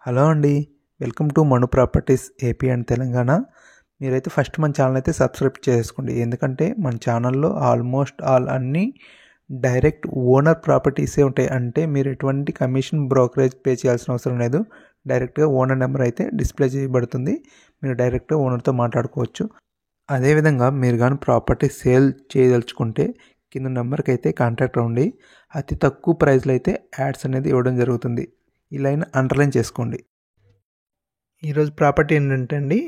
Hello అండి. Welcome to Manu properties AP and Telangana. మీరైతే first మన ఛానల్ అయితే సబ్స్క్రైబ్ చేసుకోండి. ఎందుకంటే మన ఛానల్లో ఆల్మోస్ట్ ఆల్ అన్నీ డైరెక్ట్ ఓనర్ ప్రాపర్టీసే ఉంటాయి. అంటే మీరు ఎటువంటి కమిషన్ బ్రోకరేజ్ పే చేయాల్సిన అవసరం లేదు. డైరెక్ట్గా ఓనర్ నెంబర్ అయితే డిస్ప్లే చేయబడుతుంది. మీరు డైరెక్ట్గా ఓనర్తో మాట్లాడుకోవచ్చు. అదేవిధంగా మీరు కానీ ప్రాపర్టీ సేల్ చేయదలుచుకుంటే కింద నెంబర్కి అయితే కాంటాక్ట్ అవ్వండి. అతి తక్కువ ప్రైస్లో అయితే యాడ్స్ అనేది ఇవ్వడం జరుగుతుంది. ఈ లైన్ అండర్లైన్ చేసుకోండి. ఈరోజు ప్రాపర్టీ ఏంటంటే అండి,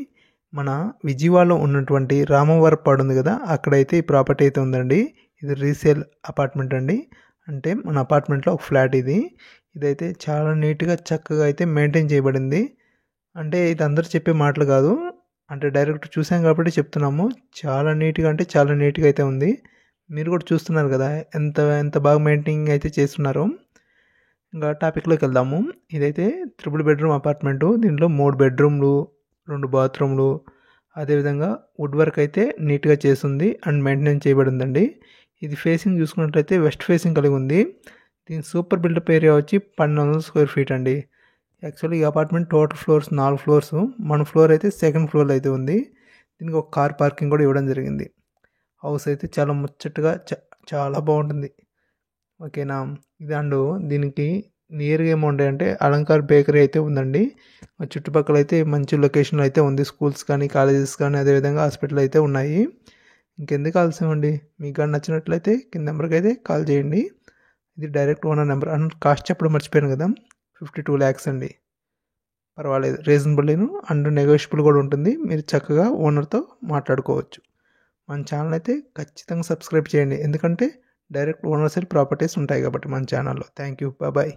మన విజయవాడలో ఉన్నటువంటి రామవరపాడు ఉంది కదా, అక్కడైతే ఈ ప్రాపర్టీ అయితే ఉందండి. ఇది రీసేల్ అపార్ట్మెంట్ అండి. అంటే మన అపార్ట్మెంట్లో ఒక ఫ్లాట్ ఇది. ఇదైతే చాలా నీట్గా చక్కగా అయితే మెయింటైన్ చేయబడింది. అంటే ఇది అందరూ చెప్పే మాటలు కాదు, అంటే డైరెక్ట్ చూసాం కాబట్టి చెప్తున్నాము. చాలా నీట్గా అంటే చాలా నీట్గా అయితే ఉంది. మీరు కూడా చూస్తున్నారు కదా ఎంత ఎంత బాగా మెయింటైన్ అయితే చేస్తున్నారు. ఇంకా టాపిక్లోకి వెళ్దాము. ఇదైతే 3 బెడ్రూమ్ అపార్ట్మెంటు. దీంట్లో 3 బెడ్రూమ్లు, 2 బాత్రూమ్లు, అదేవిధంగా వుడ్ వర్క్ అయితే నీట్గా చేస్తుంది అండ్ మెయింటెనెన్స్ చేయబడిందండి. ఇది ఫేసింగ్ చూసుకున్నట్లయితే వెస్ట్ ఫేసింగ్ కలిగి ఉంది. దీని సూపర్ బిల్డప్ ఏరియా వచ్చి 1200 స్క్వేర్ ఫీట్ అండి. యాక్చువల్లీ ఈ అపార్ట్మెంట్ టోటల్ ఫ్లోర్స్ 4 ఫ్లోర్స్. మన ఫ్లోర్ అయితే సెకండ్ ఫ్లోర్ అయితే ఉంది. దీనికి ఒక కార్ పార్కింగ్ కూడా ఇవ్వడం జరిగింది. హౌస్ అయితే చాలా ముచ్చటగా చాలా బాగుంటుంది. ఓకేనా. ఇది అండ్ దీనికి నియర్గా ఏముంటాయంటే అలంకార్ బేకరీ అయితే ఉందండి. చుట్టుపక్కల అయితే మంచి లొకేషన్లో అయితే ఉంది. స్కూల్స్ కానీ కాలేజెస్ కానీ అదేవిధంగా హాస్పిటల్ అయితే ఉన్నాయి. ఇంకెందుకు ఆలస్యం అండి, మీకు కానీ నచ్చినట్లయితే కింద నెంబర్కి అయితే కాల్ చేయండి. ఇది direct owner number. And cost చెప్పడం మర్చిపోయాను కదా, 52 lakhs అండి. పర్వాలేదు, రీజనబుల్ అండ్ నెగోషియబుల్ కూడా ఉంటుంది. మీరు చక్కగా ఓనర్తో మాట్లాడుకోవచ్చు. మన ఛానల్ అయితే ఖచ్చితంగా సబ్స్క్రైబ్ చేయండి. ఎందుకంటే డైరెక్ట్ ఓనర్ సేల్ ప్రాపర్టీస్ ఉంటాయి కాబట్టి మన ఛానల్లో. Thank you, bye.